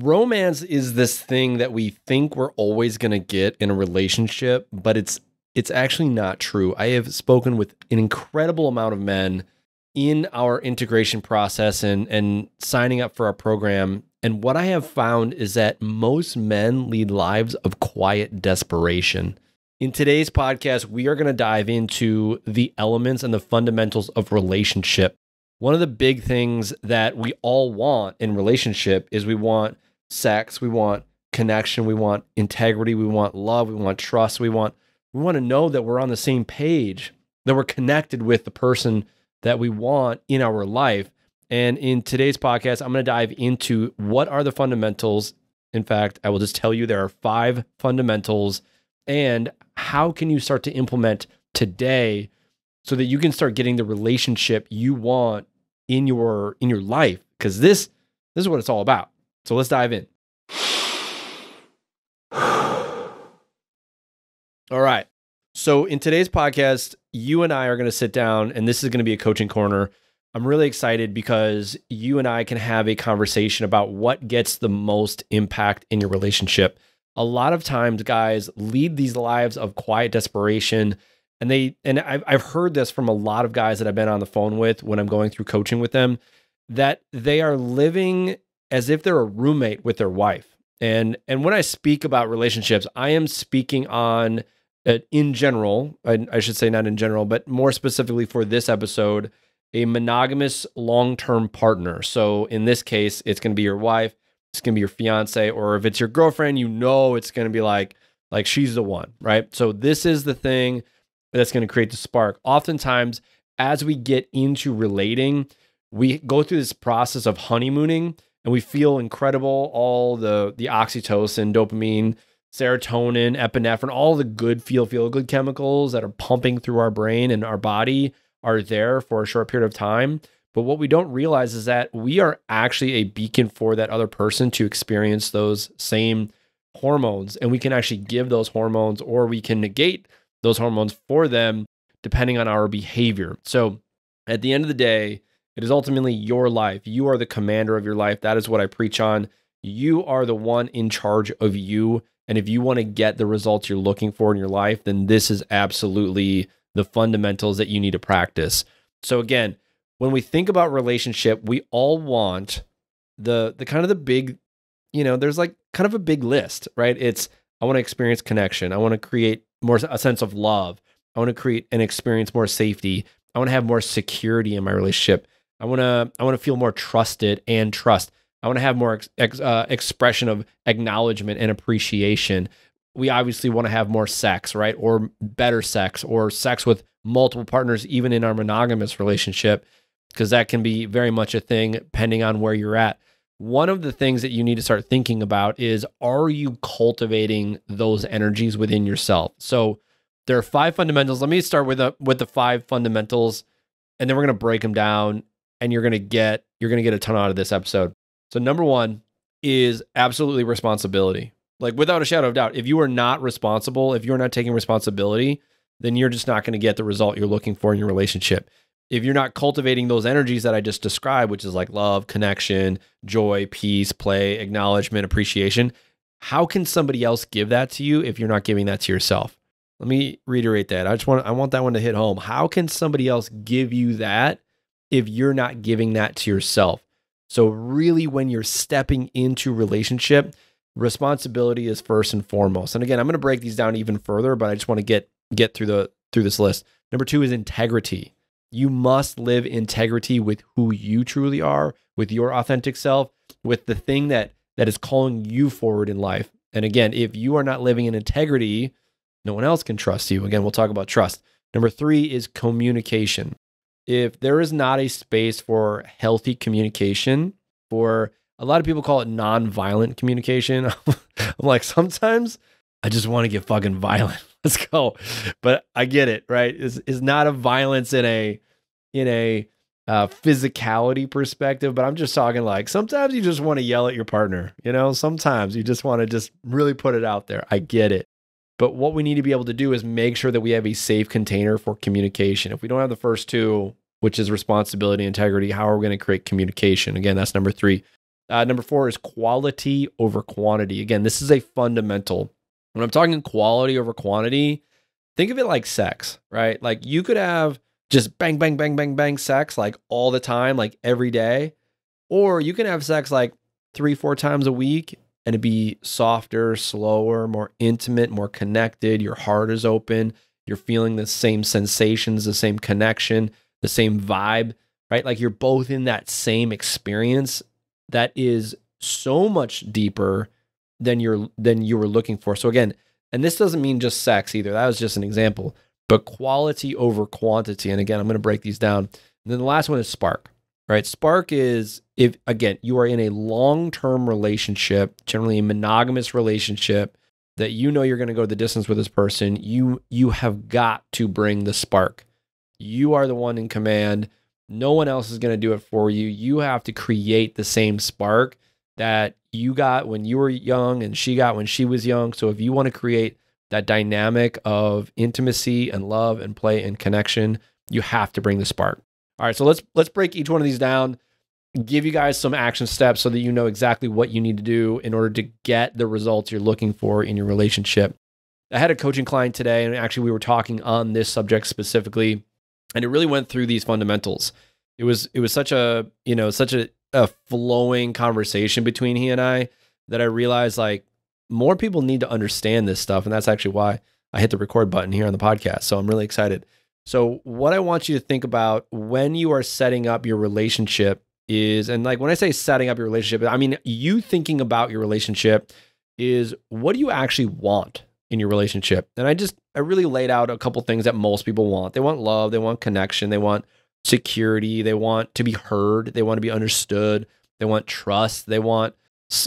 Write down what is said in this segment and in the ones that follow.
Romance is this thing that we think we're always going to get in a relationship, but it's actually not true. I have spoken with an incredible amount of men in our integration process and signing up for our program. And what I have found is that most men lead lives of quiet desperation. In today's podcast, we are going to dive into the elements and the fundamentals of relationship. One of the big things that we all want in relationship is we want sex, we want connection, we want integrity, we want love, we want trust, we want to know that we're on the same page, that we're connected with the person that we want in our life. And in today's podcast, I'm going to dive into what are the fundamentals. In fact, I will just tell you there are 5 fundamentals, and how can you start to implement today so that you can start getting the relationship you want in your life, because this is what it's all about. So let's dive in. All right. So in today's podcast, you and I are going to sit down, and this is going to be a coaching corner. I'm really excited because you and I can have a conversation about what gets the most impact in your relationship. A lot of times guys lead these lives of quiet desperation, and I've heard this from a lot of guys that I've been on the phone with when I'm going through coaching with them, that they are living as if they're a roommate with their wife. And when I speak about relationships, I am speaking on in general, I should say not in general, but more specifically for this episode, a monogamous long-term partner. So in this case, it's going to be your wife, it's going to be your fiance, or if it's your girlfriend, you know it's going to be like she's the one, right? So this is the thing that's going to create the spark. Oftentimes, as we get into relating, we go through this process of honeymooning, and we feel incredible, all the oxytocin, dopamine, serotonin, epinephrine, all the good feel-good chemicals that are pumping through our brain and our body are there for a short period of time. But what we don't realize is that we are actually a beacon for that other person to experience those same hormones. And we can actually give those hormones, or we can negate those hormones for them depending on our behavior. So at the end of the day, it is ultimately your life. You are the commander of your life. That is what I preach on. You are the one in charge of you. And if you want to get the results you're looking for in your life, then this is absolutely the fundamentals that you need to practice. So again, when we think about relationship, we all want the kind of the big, there's like kind of a big list, right? It's, I want to experience connection. I want to create a sense of love. I want to create and experience more safety. I want to have more security in my relationship. I want to feel more trusted and trust. I want to have more expression of acknowledgement and appreciation. We obviously want to have more sex, right? Or better sex, or sex with multiple partners, even in our monogamous relationship, because that can be very much a thing depending on where you're at. One of the things that you need to start thinking about is, are you cultivating those energies within yourself? So there are 5 fundamentals. Let me start with the 5 fundamentals, and then we're going to break them down, and you're going to get a ton out of this episode. So number 1 is absolutely responsibility. Like without a shadow of doubt, if you are not responsible, if you're not taking responsibility, then you're just not going to get the result you're looking for in your relationship. If you're not cultivating those energies that I just described, which is like love, connection, joy, peace, play, acknowledgement, appreciation, how can somebody else give that to you if you're not giving that to yourself? Let me reiterate that. I want that one to hit home. How can somebody else give you that if you're not giving that to yourself? So really, when you're stepping into relationship, responsibility is first and foremost. And again, I'm going to break these down even further, but I just want to get through this list. Number 2 is integrity. You must live integrity with who you truly are, with your authentic self, with the thing that is calling you forward in life. And again, if you are not living in integrity, no one else can trust you. Again, we'll talk about trust. Number 3 is communication. If there is not a space for healthy communication, for a lot of people call it nonviolent communication. I'm like, sometimes I just want to get fucking violent. Let's go. But I get it, right? It's not a violence in a physicality perspective, but I'm just talking like sometimes you just want to yell at your partner, sometimes you just want to just really put it out there. I get it. But what we need to be able to do is make sure that we have a safe container for communication. If we don't have the first 2, which is responsibility, integrity, how are we going to create communication? Again, that's number 3. Number 4 is quality over quantity. Again, this is a fundamental. When I'm talking quality over quantity, think of it like sex, right? Like you could have just bang, bang, bang, bang, bang sex like all the time, like every day. Or you can have sex like 3-4 times a week and it'd be softer, slower, more intimate, more connected. Your heart is open. You're feeling the same sensations, the same connection, the same vibe, right? Like you're both in that same experience that is so much deeper than you were looking for. So again, and this doesn't mean just sex either. That was just an example, but quality over quantity. And again, I'm going to break these down. And then the last one is spark, right? Spark is if, again, you are in a long-term relationship, generally a monogamous relationship, that you know you're going to go the distance with this person, you have got to bring the spark. You are the one in command. No one else is going to do it for you. You have to create the same spark that you got when you were young and she got when she was young. So if you want to create that dynamic of intimacy and love and play and connection, you have to bring the spark. All right, so let's break each one of these down, give you guys some action steps so that you know exactly what you need to do in order to get the results you're looking for in your relationship. I had a coaching client today, and actually we were talking on this subject specifically, and it really went through these fundamentals. It was such a flowing conversation between he and I that I realized like more people need to understand this stuff, and that's actually why I hit the record button here on the podcast. So I'm really excited. So what I want you to think about when you are setting up your relationship is, and like when I say setting up your relationship, I mean you thinking about your relationship is what do you actually want in your relationship? And I really laid out a couple things that most people want. They want love, they want connection, they want security, they want to be heard, they want to be understood, they want trust, they want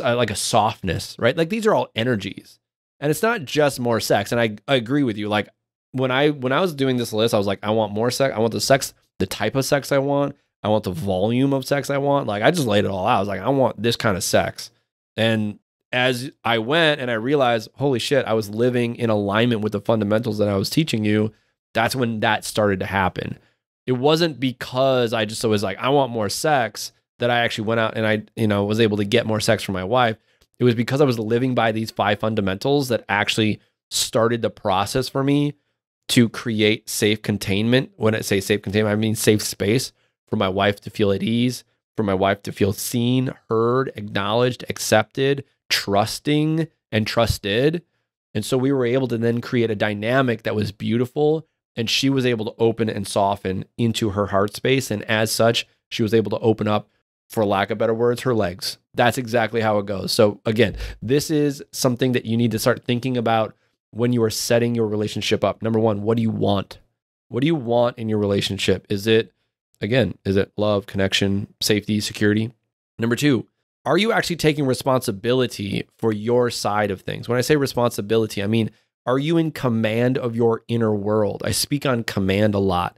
like a softness, right? Like these are all energies. And it's not just more sex. And I agree with you. Like when I was doing this list, I was like, I want more sex. I want the type of sex I want the volume of sex I want. Like I just laid it all out. I was like, I want this kind of sex. And as I went and I realized, holy shit, I was living in alignment with the fundamentals that I was teaching you. That's when that started to happen. It wasn't because I just was like, I want more sex that I actually went out and I, was able to get more sex from my wife. It was because I was living by these 5 fundamentals that actually started the process for me to create safe containment. When I say safe containment, I mean safe space for my wife to feel at ease, for my wife to feel seen, heard, acknowledged, accepted, trusting, and trusted. And so we were able to then create a dynamic that was beautiful, and she was able to open and soften into her heart space. And as such, she was able to open up, for lack of better words, her legs. That's exactly how it goes. So again, this is something that you need to start thinking about when you are setting your relationship up. Number 1, what do you want? What do you want in your relationship? Is it love, connection, safety, security? Number 2, are you actually taking responsibility for your side of things? When I say responsibility, I mean, are you in command of your inner world? I speak on command a lot.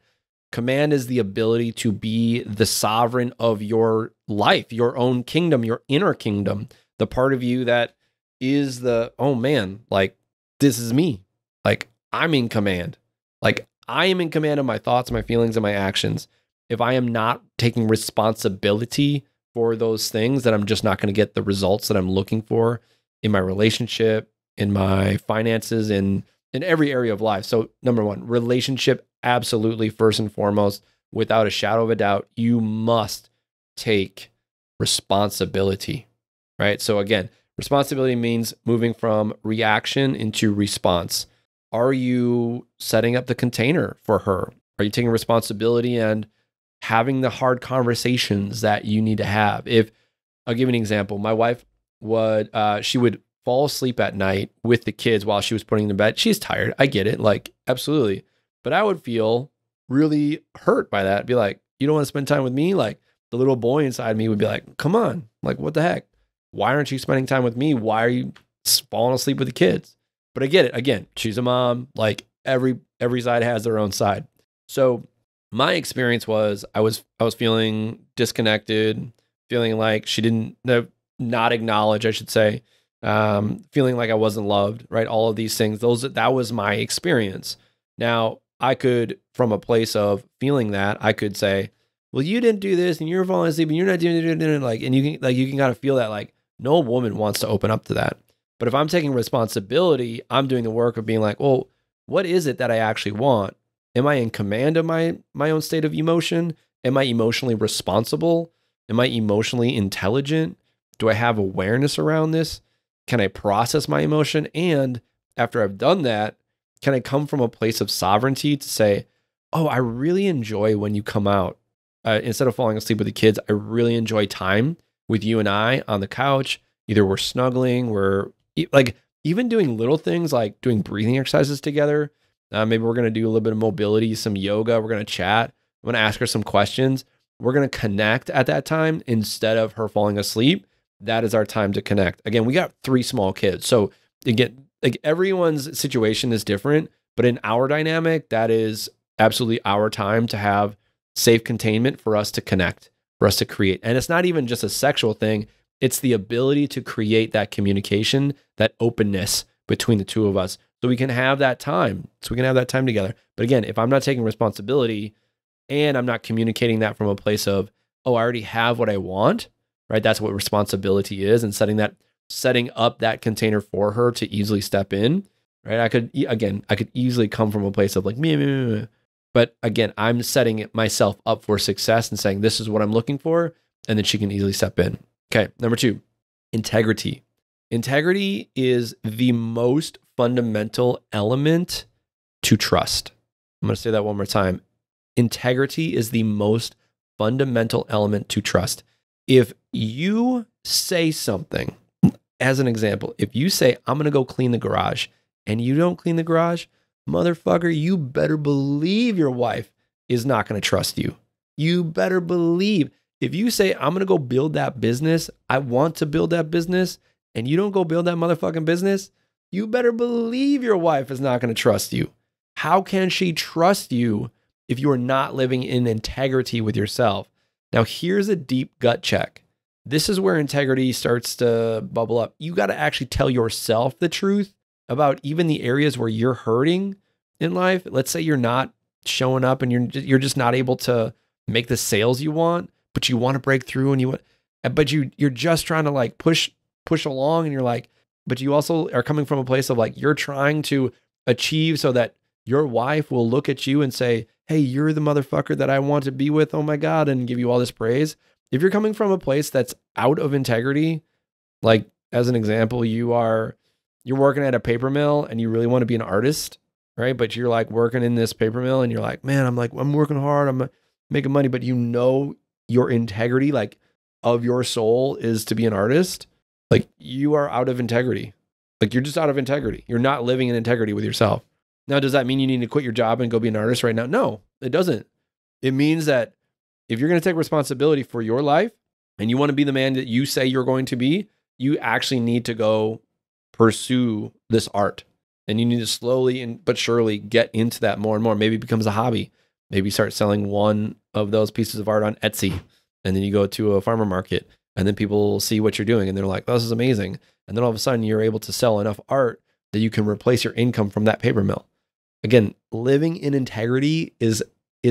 Command is the ability to be the sovereign of your life, your own kingdom, your inner kingdom, the part of you that is oh man, like this is me. Like I'm in command. Like I am in command of my thoughts, my feelings, and my actions. If I am not taking responsibility for those things, then I'm just not going to get the results that I'm looking for in my relationship, in my finances, in every area of life. So number 1, relationship, absolutely first and foremost, without a shadow of a doubt, you must take responsibility, right? So again, responsibility means moving from reaction into response. Are you setting up the container for her? Are you taking responsibility and having the hard conversations that you need to have? If I'll give you an example, my wife she would fall asleep at night with the kids while she was putting them to bed. She's tired. I get it. Like, absolutely. But I would feel really hurt by that. Be like, you don't want to spend time with me? Like the little boy inside me would be like, come on. Like, what the heck? Why aren't you spending time with me? Why are you falling asleep with the kids? But I get it. Again, she's a mom. Like every side has their own side. So my experience was I was feeling disconnected, feeling like she didn't not acknowledge, I should say, feeling like I wasn't loved, right? All of these things, that was my experience. Now I could, from a place of feeling that, I could say, well, you didn't do this and you're falling asleep and you're not doing it. Like, and you can kind of feel that like no woman wants to open up to that. But if I'm taking responsibility, I'm doing the work of being like, well, what is it that I actually want? Am I in command of my own state of emotion? Am I emotionally responsible? Am I emotionally intelligent? Do I have awareness around this? Can I process my emotion? And after I've done that, can I come from a place of sovereignty to say, oh, I really enjoy when you come out. Instead of falling asleep with the kids, I really enjoy time with you and I on the couch. Either we're snuggling, we're like even doing little things like doing breathing exercises together. Maybe we're going to do a little bit of mobility, some yoga. We're going to chat. I'm going to ask her some questions. We're going to connect at that time instead of her falling asleep. That is our time to connect. Again, we got 3 small kids. So again, like everyone's situation is different, but in our dynamic, that is absolutely our time to have safe containment for us to connect, for us to create. And it's not even just a sexual thing. It's the ability to create that communication, that openness between the two of us so we can have that time. So we can have that time together. But again, if I'm not taking responsibility and I'm not communicating that from a place of, oh, I already have what I want, right? That's what responsibility is, and setting up that container for her to easily step in, right? I could easily come from a place of like, me. But again, I'm setting myself up for success and saying, this is what I'm looking for. And then she can easily step in. Okay. Number 2, integrity. Integrity is the most fundamental element to trust. I'm going to say that one more time. Integrity is the most fundamental element to trust. If you say something, as an example, if you say, I'm going to go clean the garage and you don't clean the garage, motherfucker, you better believe your wife is not going to trust you. You better believe. If you say, I'm going to go build that business, I want to build that business, and you don't go build that motherfucking business, you better believe your wife is not going to trust you. How can she trust you if you are not living in integrity with yourself? Now, here's a deep gut check. This is where integrity starts to bubble up. You got to actually tell yourself the truth about even the areas where you're hurting in life. Let's say you're not showing up and you're just not able to make the sales you want, but you want to break through but you're just trying to like push along, and you're like, but you also are coming from a place of like, you're trying to achieve so that your wife will look at you and say, hey, you're the motherfucker that I want to be with. Oh my God. And give you all this praise. If you're coming from a place that's out of integrity, like as an example, you're working at a paper mill and you really want to be an artist, right? But you're like working in this paper mill and you're like, man, I'm working hard. I'm making money, but you know, your integrity, like of your soul, is to be an artist. Like you are out of integrity. Like you're just out of integrity. You're not living in integrity with yourself. Now, does that mean you need to quit your job and go be an artist right now? No, it doesn't. It means that if you're going to take responsibility for your life and you want to be the man that you say you're going to be, you actually need to go pursue this art. And you need to slowly but surely get into that more and more. Maybe it becomes a hobby. Maybe start selling one of those pieces of art on Etsy. And then you go to a farmer market and then people see what you're doing and they're like, oh, this is amazing. And then all of a sudden you're able to sell enough art that you can replace your income from that paper mill. Again, living in integrity is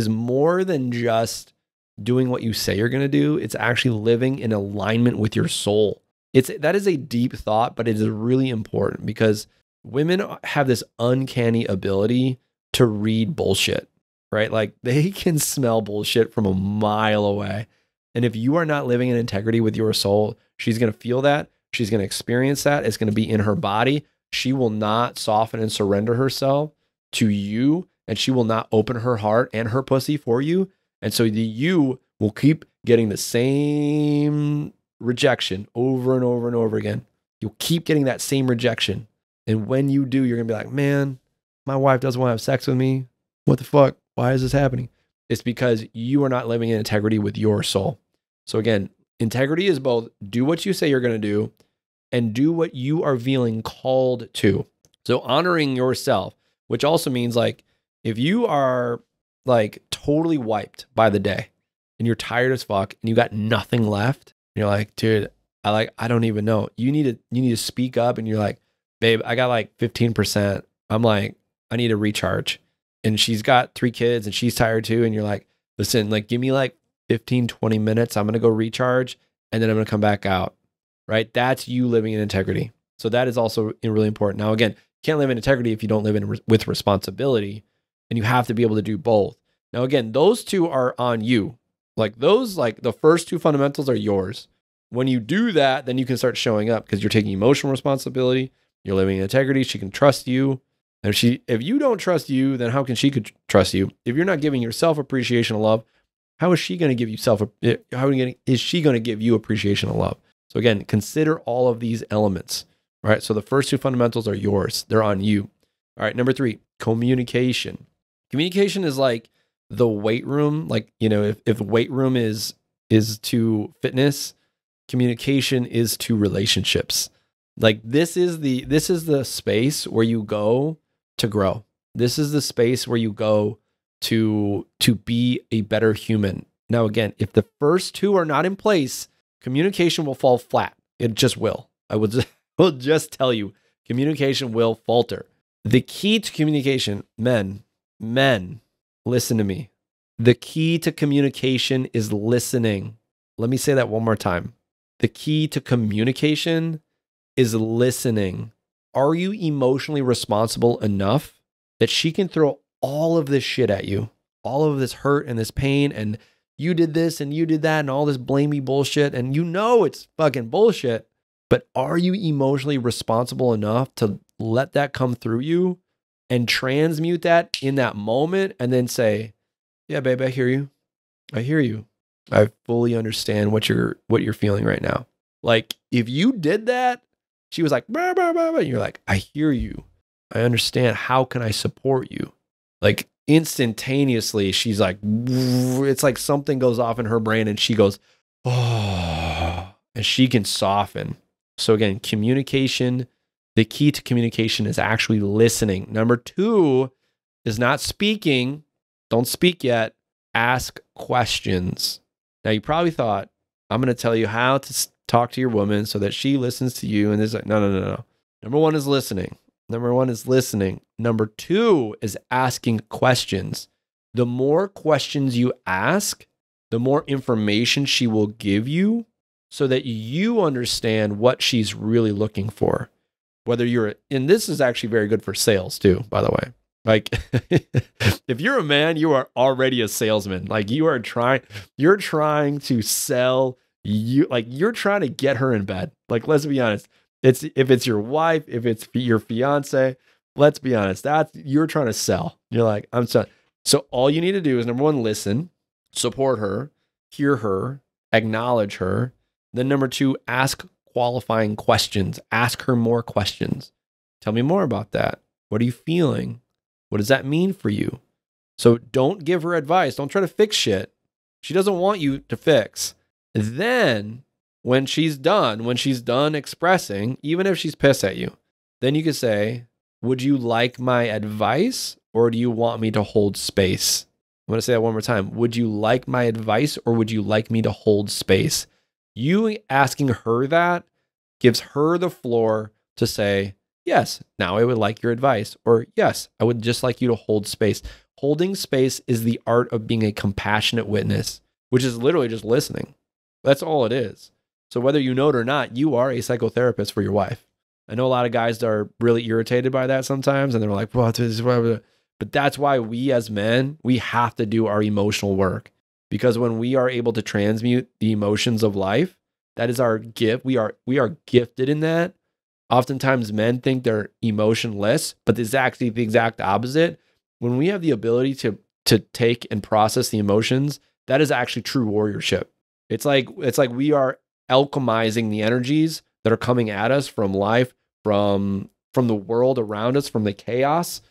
more than just doing what you say you're going to do. It's actually living in alignment with your soul. That is a deep thought, but it is really important because women have this uncanny ability to read bullshit, right? Like they can smell bullshit from a mile away. And if you are not living in integrity with your soul, she's going to feel that. She's going to experience that. It's going to be in her body. She will not soften and surrender herself to you, and she will not open her heart and her pussy for you. And so you will keep getting the same rejection over and over and over again. You'll keep getting that same rejection. And when you do, you're going to be like, man, my wife doesn't want to have sex with me. What the fuck? Why is this happening? It's because you are not living in integrity with your soul. So again, integrity is both do what you say you're going to do and do what you are feeling called to. So honoring yourself, which also means like if you are like totally wiped by the day and you're tired as fuck and you got nothing left, and you're like, dude, I don't even know. You need to speak up, and you're like, babe, I got like 15%. I'm like, I need to recharge. And she's got 3 kids and she's tired too. And you're like, listen, like give me like 15, 20 minutes. I'm going to go recharge and then I'm going to come back out, right? That's you living in integrity. So that is also really important. Now, again, you can't live in integrity if you don't live with responsibility, and you have to be able to do both. Now, again, those two are on you. Like the first two fundamentals are yours. When you do that, then you can start showing up because you're taking emotional responsibility. You're living in integrity. She can trust you. And if you don't trust you, then how can she could trust you? If you're not giving yourself appreciation and love, how is she going to give you is she going to give you appreciation and love? So again, consider all of these elements, right? So the first two fundamentals are yours. They're on you. All right. Number 3, communication. Communication is like the weight room. Like, if weight room is to fitness, communication is to relationships. Like this is the space where you go to grow. This is the space where you go to be a better human. Now, again, if the first two are not in place, communication will fall flat. It just will. I will just tell you, communication will falter. The key to communication, men, listen to me. The key to communication is listening. Let me say that one more time. The key to communication is listening. Are you emotionally responsible enough that she can throw all of this shit at you, all of this hurt and this pain, and you did this and you did that and all this blamey bullshit, and it's fucking bullshit, but are you emotionally responsible enough to let that come through you and transmute that in that moment and then say, yeah, babe, I hear you. I hear you. I fully understand what you're feeling right now. Like if you did that, she was like, bah, bah, bah, bah, and you're like, I hear you. I understand. How can I support you? Like instantaneously, she's like, it's like something goes off in her brain and she goes, oh, and she can soften. So again, communication, the key to communication is actually listening. Number 2 is not speaking. Don't speak yet. Ask questions. Now you probably thought, I'm going to tell you how to talk to your woman so that she listens to you. And it's like, no. Number 1 is listening. Number 2 is asking questions. The more questions you ask, the more information she will give you so that you understand what she's really looking for. And this is actually very good for sales too, by the way. Like if you're a man, you are already a salesman. Like you're trying to sell you, like you're trying to get her in bed. Like, let's be honest. If it's your wife, if it's your fiance, let's be honest, you're trying to sell. You're like, I'm selling. So all you need to do is number 1, listen, support her, hear her, acknowledge her. Then number 2, ask qualifying questions. Ask her more questions. Tell me more about that. What are you feeling? What does that mean for you? So don't give her advice. Don't try to fix shit. She doesn't want you to fix. Then when she's done expressing, even if she's pissed at you, then you can say, would you like my advice or do you want me to hold space? I'm going to say that one more time. Would you like my advice or would you like me to hold space? You asking her that gives her the floor to say, yes, now I would like your advice, or yes, I would just like you to hold space. Holding space is the art of being a compassionate witness, which is literally just listening. That's all it is. So whether you know it or not, you are a psychotherapist for your wife. I know a lot of guys are really irritated by that sometimes, and they're like, well, but that's why we as men, we have to do our emotional work. Because when we are able to transmute the emotions of life, that is our gift. We are gifted in that. Oftentimes men think they're emotionless, but it's actually the exact opposite. When we have the ability to take and process the emotions, that is actually true warriorship. It's like we are alchemizing the energies that are coming at us from life, from the world around us, from the chaos.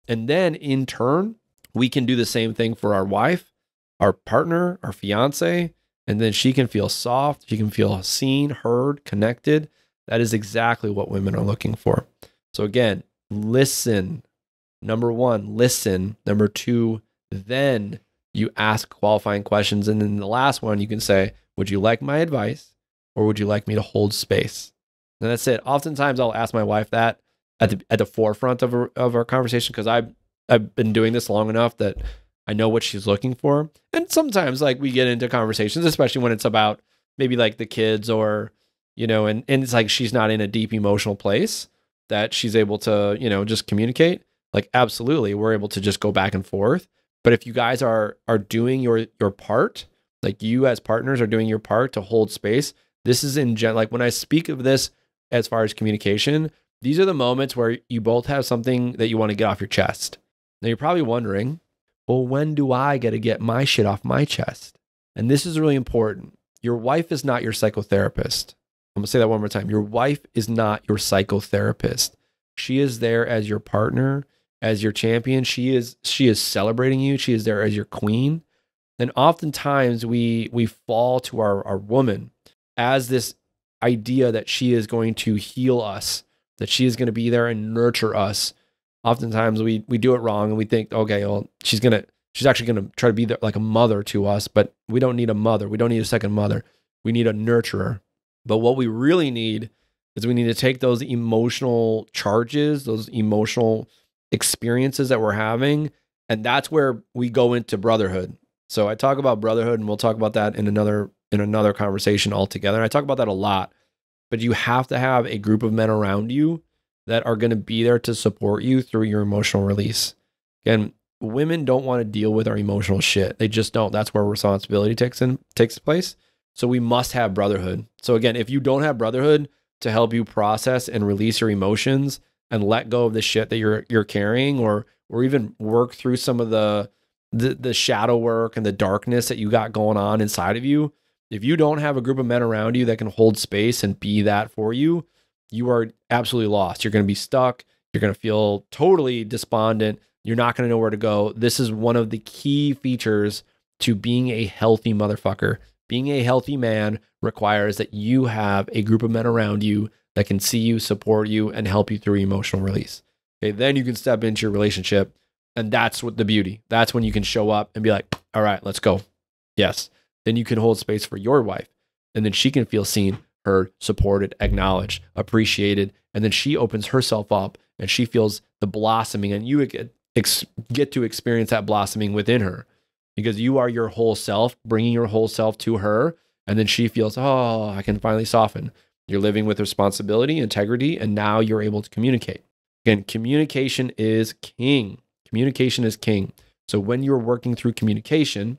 And then in turn, we can do the same thing for our wife, our partner, our fiance, and then she can feel soft. She can feel seen, heard, connected. That is exactly what women are looking for. So again, listen. Number 1, listen. Number 2, then you ask qualifying questions. And then the last one, you can say, would you like my advice or would you like me to hold space? And that's it. Oftentimes I'll ask my wife that at the forefront of our conversation, because I've been doing this long enough that I know what she's looking for. And sometimes like we get into conversations, especially when it's about maybe like the kids or, and it's like she's not in a deep emotional place that she's able to, just communicate. Like absolutely, we're able to just go back and forth. But if you guys are doing your part, like you as partners are doing your part to hold space, this is like when I speak of this as far as communication, these are the moments where you both have something that you want to get off your chest. Now you're probably wondering, well, when do I get to get my shit off my chest? And this is really important. Your wife is not your psychotherapist. I'm going to say that one more time. Your wife is not your psychotherapist. She is there as your partner, as your champion. She is celebrating you. She is there as your queen. And oftentimes we fall to our woman as this idea that she is going to heal us, that she is going to be there and nurture us. Oftentimes we do it wrong and we think, okay, well, she's actually going to try to be there like a mother to us, but we don't need a mother. We don't need a second mother. We need a nurturer. But what we really need is we need to take those emotional charges, those emotional experiences that we're having, and that's where we go into brotherhood. So I talk about brotherhood, and we'll talk about that in another conversation altogether. And I talk about that a lot, but you have to have a group of men around you that are going to be there to support you through your emotional release. Again, women don't want to deal with our emotional shit. They just don't. That's where responsibility takes place. So we must have brotherhood. So again, if you don't have brotherhood to help you process and release your emotions and let go of the shit that you're carrying, or even work through some of the shadow work and the darkness that you got going on inside of you, if you don't have a group of men around you that can hold space and be that for you, you are absolutely lost. You're going to be stuck. You're going to feel totally despondent. You're not going to know where to go. This is one of the key features to being a healthy motherfucker. Being a healthy man requires that you have a group of men around you that can see you, support you, and help you through emotional release. Okay, then you can step into your relationship, and that's what the beauty. That's when you can show up and be like, all right, let's go. Yes. Then you can hold space for your wife, and then she can feel seen, heard, supported, acknowledged, appreciated, and then she opens herself up and she feels the blossoming, and you get to experience that blossoming within her because you are your whole self, bringing your whole self to her, and then she feels, oh, I can finally soften. You're living with responsibility, integrity, and now you're able to communicate. Again, communication is king. Communication is king. So when you're working through communication,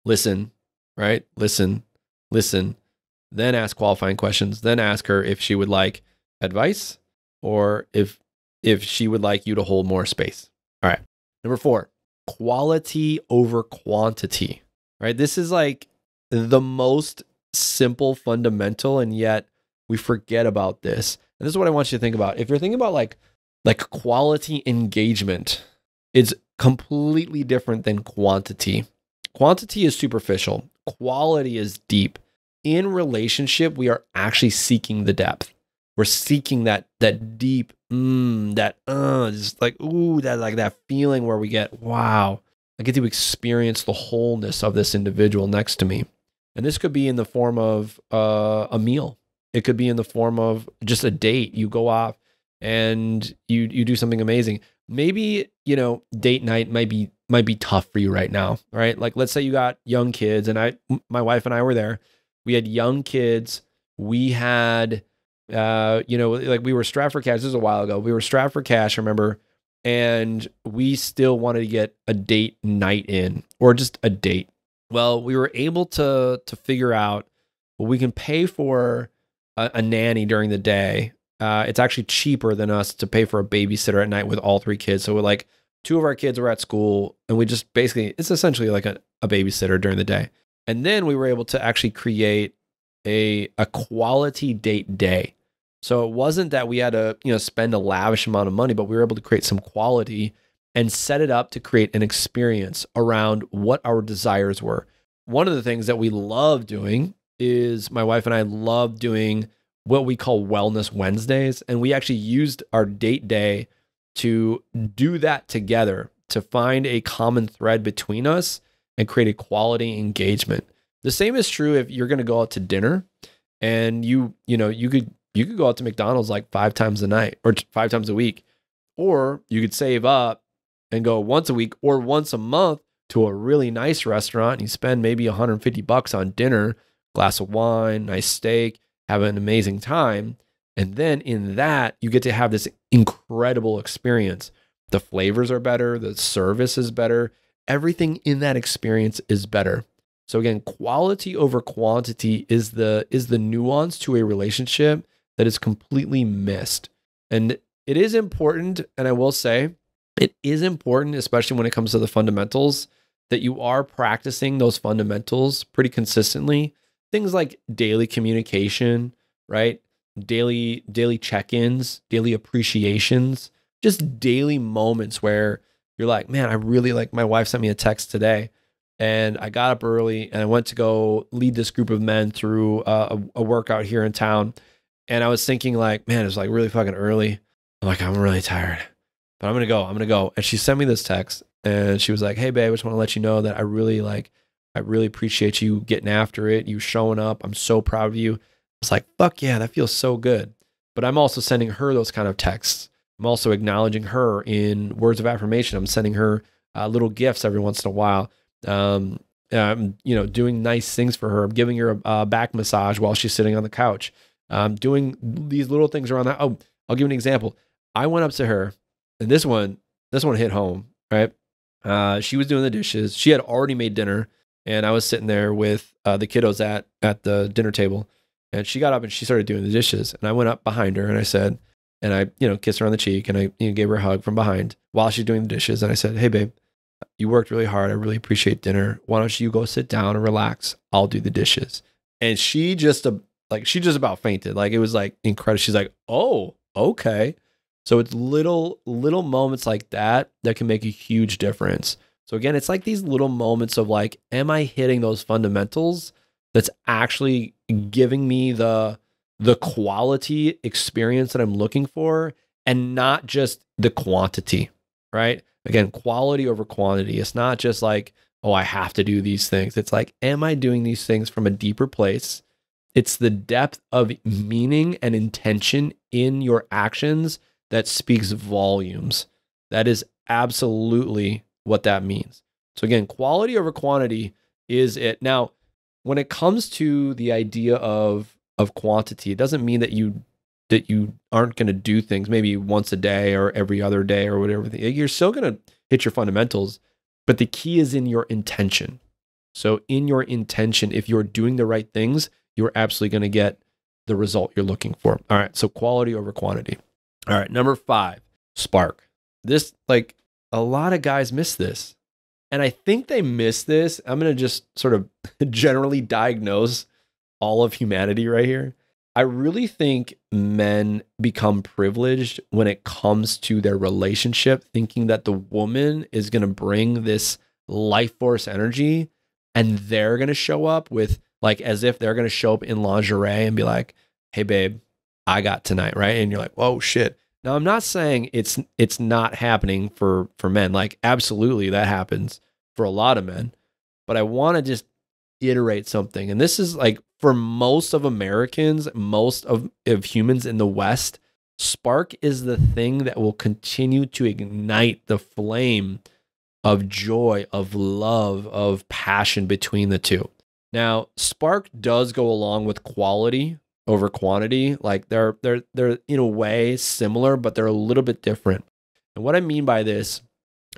listen, right? Listen, then ask qualifying questions, then ask her if she would like advice or if she would like you to hold more space. All right. Number 4, quality over quantity, right? This is like the most simple, fundamental, and yet we forget about this. And this is what I want you to think about. If you're thinking about like quality engagement, it's completely different than quantity. Quantity is superficial. Quality is deep. In relationship, we are actually seeking the depth. We're seeking that deep, just like, ooh, that feeling where we get, wow, I get to experience the wholeness of this individual next to me. And this could be in the form of a meal. It could be in the form of just a date. You go off and you do something amazing. Maybe, date night might be tough for you right now, right? Like, let's say you got young kids, and my wife and I were there. We had young kids. We had, like we were strapped for cash. This was a while ago. We were strapped for cash, remember? And we still wanted to get a date night in, or just a date. Well, we were able to figure out, well, we can pay for a nanny during the day. It's actually cheaper than us to pay for a babysitter at night with all 3 kids. So we're like, 2 of our kids were at school, and we just basically, it's essentially like a babysitter during the day. And then we were able to actually create a quality date day. So it wasn't that we had to, spend a lavish amount of money, but we were able to create some quality and set it up to create an experience around what our desires were. One of the things that we love doing is my wife and I love doing what we call Wellness Wednesdays. And we actually used our date day to do that together, to find a common thread between us and create a quality engagement. The same is true if you're going to go out to dinner, and you could go out to McDonald's like 5 times a night or 5 times a week, or you could save up and go once a week or once a month to a really nice restaurant and you spend maybe $150 on dinner, glass of wine, nice steak, have an amazing time. And then in that, you get to have this incredible experience. The flavors are better, the service is better, everything in that experience is better. So again, quality over quantity is the nuance to a relationship that is completely missed. And it is important, and I will say, it is important, especially when it comes to the fundamentals, that you are practicing those fundamentals pretty consistently. Things like daily communication, right? Daily check-ins, daily appreciations, just daily moments where you're like, man, I really like, my wife sent me a text today and I got up early and I went to go lead this group of men through a workout here in town. And I was thinking like, man, it's like really fucking early. I'm like, I'm really tired, but I'm going to go. And she sent me this text and she was like, hey babe, I just want to let you know that I really appreciate you getting after it. You showing up. I'm so proud of you. It's like, fuck yeah, that feels so good. But I'm also sending her those kind of texts. I'm also acknowledging her in words of affirmation. I'm sending her little gifts every once in a while. I'm, doing nice things for her. I'm giving her a back massage while she's sitting on the couch. Doing these little things around that. Oh, I'll give you an example. I went up to her, and this one hit home, right? She was doing the dishes. She had already made dinner, and I was sitting there with the kiddos at the dinner table. And she got up and she started doing the dishes. And I went up behind her and I said, and I, kissed her on the cheek and I gave her a hug from behind while she's doing the dishes. And I said, hey, babe, you worked really hard. I really appreciate dinner. Why don't you go sit down and relax? I'll do the dishes. And she just about fainted. Like, it was like incredible. She's like, oh, okay. So it's little moments like that can make a huge difference. So again, it's like these little moments of like, am I hitting those fundamentals that's actually giving me the quality experience that I'm looking for and not just the quantity, right? Again, quality over quantity. It's not just like, oh, I have to do these things. It's like, am I doing these things from a deeper place? It's the depth of meaning and intention in your actions that speaks volumes. That is absolutely what that means. So again, quality over quantity is it. Now, when it comes to the idea of quantity, it doesn't mean that you aren't going to do things maybe once a day or every other day or whatever. You're still going to hit your fundamentals, but the key is in your intention. So in your intention, if you're doing the right things, you're absolutely going to get the result you're looking for. All right. So quality over quantity. All right. Number 5, spark. This, like, a lot of guys miss this. And I think they miss this. I'm going to just sort of generally diagnose all of humanity right here. I really think men become privileged when it comes to their relationship, thinking that the woman is going to bring this life force energy and they're going to show up with, like, as if they're going to show up in lingerie and be like, hey, babe, I got tonight, right? And you're like, whoa, shit. Now, I'm not saying it's not happening for men. Like, absolutely, that happens for a lot of men. But I want to just iterate something. And this is like, for most of Americans, most of humans in the West, spark is the thing that will continue to ignite the flame of joy, of love, of passion between the two. Now, spark does go along with quality over quantity. Like, they're in a way similar, but they're a little bit different. And what I mean by this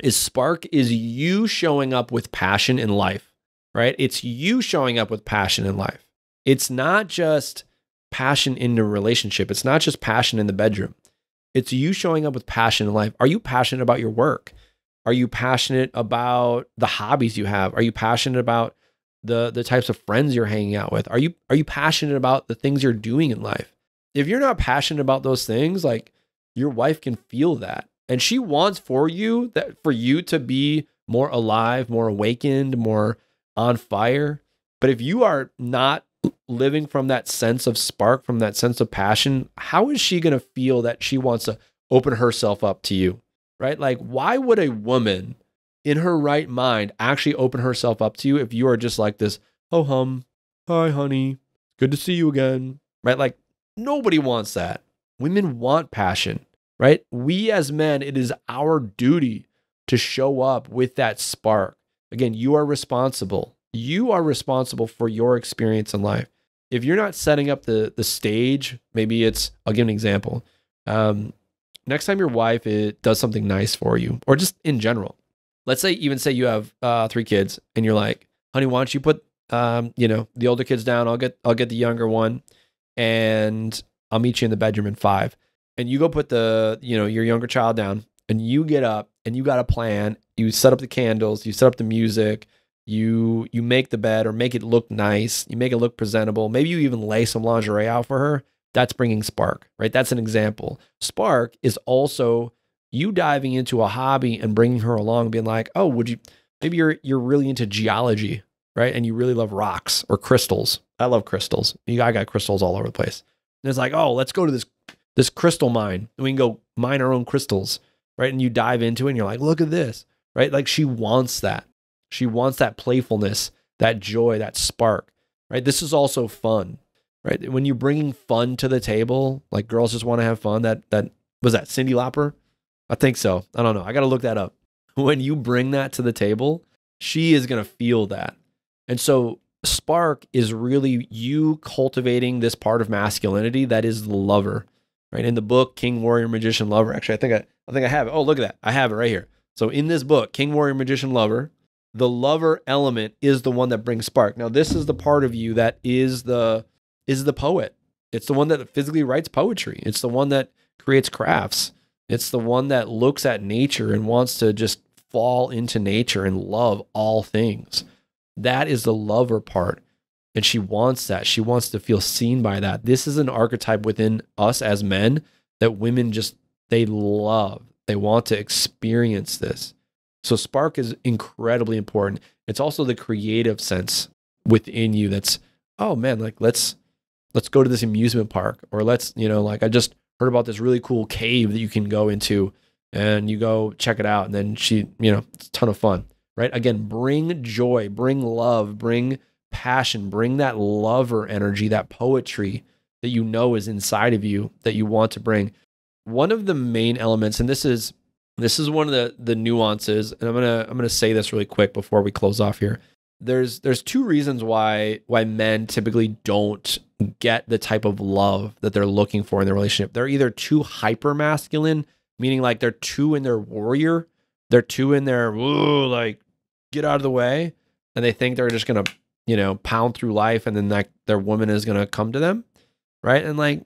is spark is you showing up with passion in life, right? It's you showing up with passion in life. It's not just passion in the relationship. It's not just passion in the bedroom. It's you showing up with passion in life. Are you passionate about your work? Are you passionate about the hobbies you have? Are you passionate about the types of friends you're hanging out with? Are you passionate about the things you're doing in life? If you're not passionate about those things, like, your wife can feel that. And she wants for you to be more alive, more awakened, more on fire. But if you are not living from that sense of spark, from that sense of passion, how is she going to feel that she wants to open herself up to you, right? Like, why would a woman in her right mind actually open herself up to you if you are just like this, oh, hi, honey, good to see you again, right? Like, nobody wants that. Women want passion, right? We as men, it is our duty to show up with that spark. Again, you are responsible. You are responsible for your experience in life. If you're not setting up the stage, maybe I'll give an example. Next time your wife does something nice for you, or just in general, let's say you have 3 kids and you're like, honey, why don't you put, the older kids down? I'll get the younger one and I'll meet you in the bedroom in 5. And you go put your younger child down and you get up and you got a plan. You set up the candles, you set up the music, you make the bed or make it look nice. You make it look presentable. Maybe you even lay some lingerie out for her. That's bringing spark, right? That's an example. Spark is also you diving into a hobby and bringing her along, being like, oh, maybe you're really into geology, right? And you really love rocks or crystals. I love crystals. I got crystals all over the place. And it's like, oh, let's go to this crystal mine and we can go mine our own crystals, right? And you dive into it and you're like, look at this, right? Like she wants that. She wants that playfulness, that joy, that spark, right? This is also fun, right? When you're bringing fun to the table, like girls just want to have fun. That was that Cyndi Lauper? I think so. I don't know. I got to look that up. When you bring that to the table, she is going to feel that. And so spark is really you cultivating this part of masculinity that is the lover, right? In the book, King, Warrior, Magician, Lover. Actually, I think I have it. Oh, look at that. I have it right here. So in this book, King, Warrior, Magician, Lover, the lover element is the one that brings spark. Now, this is the part of you that is the poet. It's the one that physically writes poetry. It's the one that creates crafts. It's the one that looks at nature and wants to just fall into nature and love all things. That is the lover part. And she wants that. She wants to feel seen by that. This is an archetype within us as men that women they love. They want to experience this. So spark is incredibly important. It's also the creative sense within you that's, oh man, like let's go to this amusement park, or let's, I just heard about this really cool cave that you can go into and you go check it out. And then it's a ton of fun, right? Again, bring joy, bring love, bring passion, bring that lover energy, that poetry that is inside of you that you want to bring. One of the main elements, and this is one of the nuances, and I'm gonna say this really quick before we close off here. There's 2 reasons why men typically don't get the type of love that they're looking for in their relationship. They're either too hyper masculine, meaning like they're too in their warrior, they're too in their like get out of the way, and they think they're just gonna pound through life, and then like their woman is gonna come to them, right? And like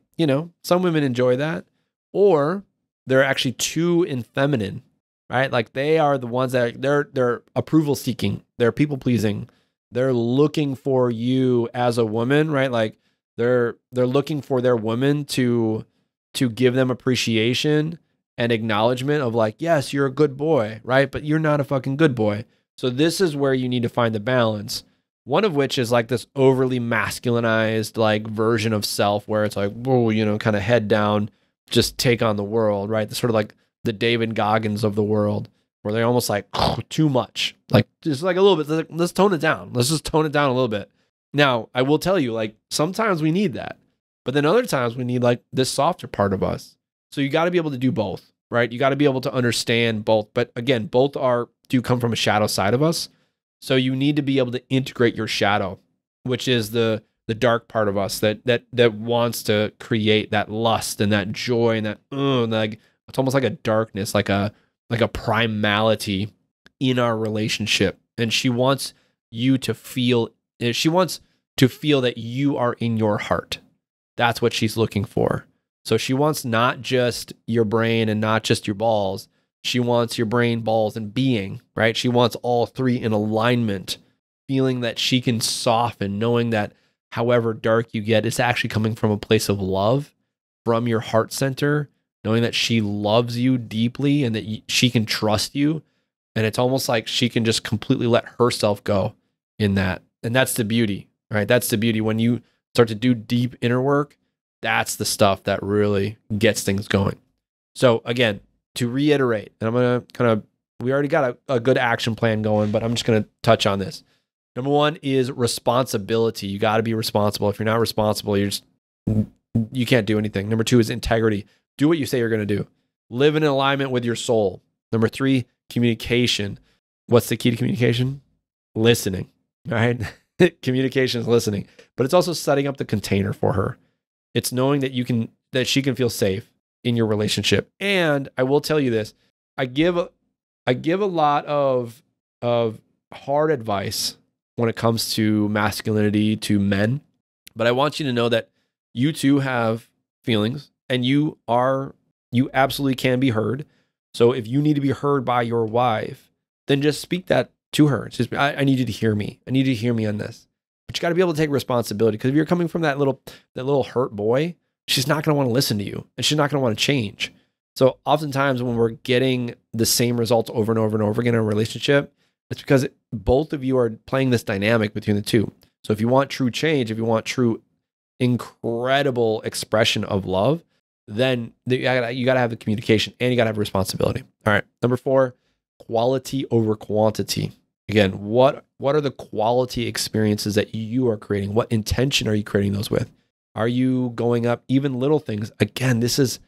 some women enjoy that, or they're actually too feminine, right? Like they are the ones that they're approval seeking, they're people pleasing, they're looking for you as a woman, right? Like they're looking for their woman to give them appreciation and acknowledgement of like, yes, you're a good boy, right? But you're not a fucking good boy. So this is where you need to find the balance. One of which is like this overly masculinized like version of self where it's like, whoa, kind of head down, just take on the world, right? The sort of like the David Goggins of the world, where they're almost like too much, like just like a little bit. Let's tone it down. Let's just tone it down a little bit. Now, I will tell you, like sometimes we need that, but then other times we need like this softer part of us. So you got to be able to do both, right? You got to be able to understand both. But again, both do come from a shadow side of us. So you need to be able to integrate your shadow, which is the dark part of us that wants to create that lust and that joy and that like it's almost like a darkness, like a primality in our relationship. And she wants you to feel. She wants to feel that you are in your heart. That's what she's looking for. So she wants not just your brain and not just your balls. She wants your brain, balls, and being, right? She wants all 3 in alignment, feeling that she can soften, knowing that however dark you get, it's actually coming from a place of love, from your heart center, knowing that she loves you deeply and that she can trust you. And it's almost like she can just completely let herself go in that. And that's the beauty, right? That's the beauty. When you start to do deep inner work, that's the stuff that really gets things going. So again, to reiterate, and I'm going to we already got a good action plan going, but I'm just going to touch on this. Number 1 is responsibility. You got to be responsible. If you're not responsible, you can't do anything. Number 2 is integrity. Do what you say you're going to do. Live in alignment with your soul. Number 3, communication. What's the key to communication? listening, right? Communication is listening, but it's also setting up the container for her. It's knowing that she can feel safe in your relationship. And I will tell you this, I give a lot of hard advice when it comes to masculinity to men, but I want you to know that you too have feelings and you absolutely can be heard. So if you need to be heard by your wife, then just speak that to her. Just, I need you to hear me. I need you to hear me on this. But you got to be able to take responsibility, because if you're coming from that little hurt boy, she's not going to want to listen to you and she's not going to want to change. So oftentimes when we're getting the same results over and over and over again in a relationship, it's because both of you are playing this dynamic between the two. So if you want true change, if you want true incredible expression of love, then you got to have the communication and you got to have responsibility. All right. Number 4, quality over quantity. Again, what are the quality experiences that you are creating? What intention are you creating those with? Are you going up even little things? Again, these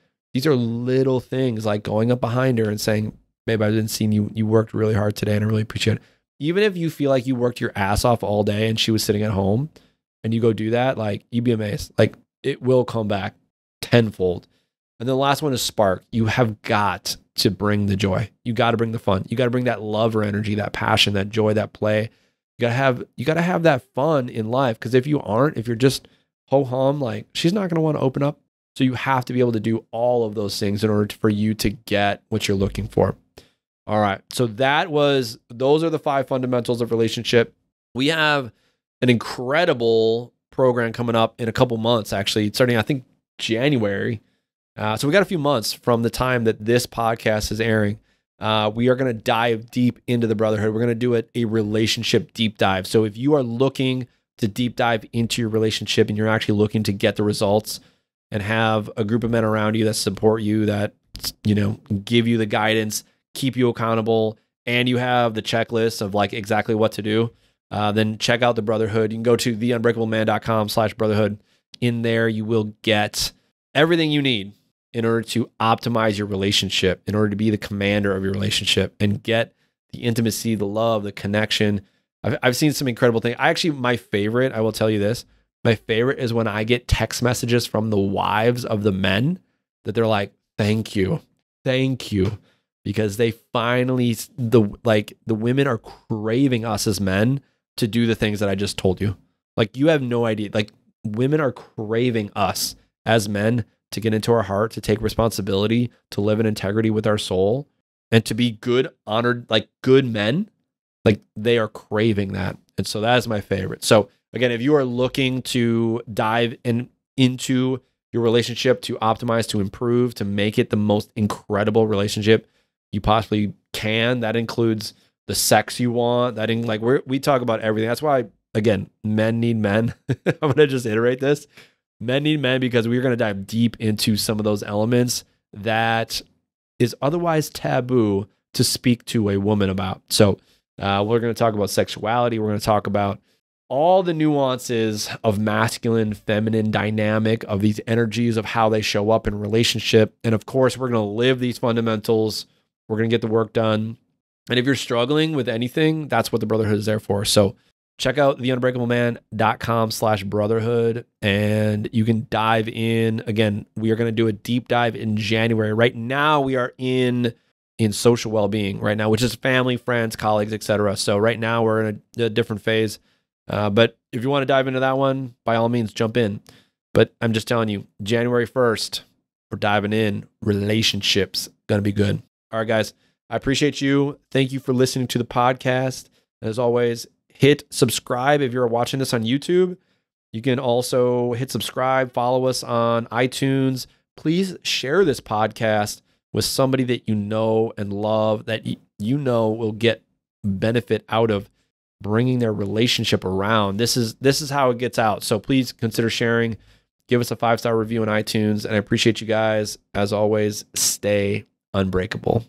are little things like going up behind her and saying, babe, I've been seeing you worked really hard today and I really appreciate it. Even if you feel like you worked your ass off all day and she was sitting at home and you go do that, like, you'd be amazed. Like, it will come back tenfold. And then the last one is spark. You have got to bring the joy. You got to bring the fun. You got to bring that love or energy, that passion, that joy, that play. You got to have that fun in life. Because if you're just ho-hum, like, she's not going to want to open up. So you have to be able to do all of those things in order for you to get what you're looking for. All right. So those are the 5 fundamentals of relationship. We have an incredible program coming up in a couple months, actually, starting, I think, January. So we got a few months from the time that this podcast is airing. We are going to dive deep into the brotherhood. We're going to do a relationship deep dive. So if you are looking to deep dive into your relationship and you're actually looking to get the results and have a group of men around you that support you, that, give you the guidance, keep you accountable, and you have the checklist of like exactly what to do, then check out the brotherhood. You can go to theunbreakableman.com/brotherhood. In there, you will get everything you need in order to optimize your relationship, in order to be the commander of your relationship and get the intimacy, the love, the connection. I've seen some incredible things. My favorite, I will tell you this, my favorite is when I get text messages from the wives of the men that they're like, thank you, because they finally, the women are craving us as men to do the things that I just told you. Like, you have no idea. Like, women are craving us as men to get into our heart, to take responsibility, to live in integrity with our soul, and to be good, honored, like good men. Like, they are craving that. And so that is my favorite. So again, if you are looking to dive into your relationship, to optimize, to improve, to make it the most incredible relationship you possibly can, that includes the sex you want. We talk about everything. That's why, again, men need men. I'm going to just iterate this. Men need men, because we're going to dive deep into some of those elements that is otherwise taboo to speak to a woman about. So we're going to talk about sexuality. We're going to talk about all the nuances of masculine, feminine dynamic, of these energies, of how they show up in relationship. And of course, we're going to live these fundamentals. We're going to get the work done. And if you're struggling with anything, that's what the brotherhood is there for. So check out theunbreakableman.com/brotherhood, and you can dive in. Again, we are going to do a deep dive in January. Right now, we are in social well-being right now, which is family, friends, colleagues, etc. So right now, we're in a different phase. But if you want to dive into that one, by all means, jump in. But I'm just telling you, January 1st, we're diving in. Relationships, going to be good. All right, guys, I appreciate you. Thank you for listening to the podcast. As always, hit subscribe if you're watching this on YouTube. You can also hit subscribe, follow us on iTunes. Please share this podcast with somebody that you know and love, that you know will get benefit out of bringing their relationship around. This is how it gets out. So please consider sharing. Give us a 5-star review on iTunes. And I appreciate you guys. As always, stay unbreakable.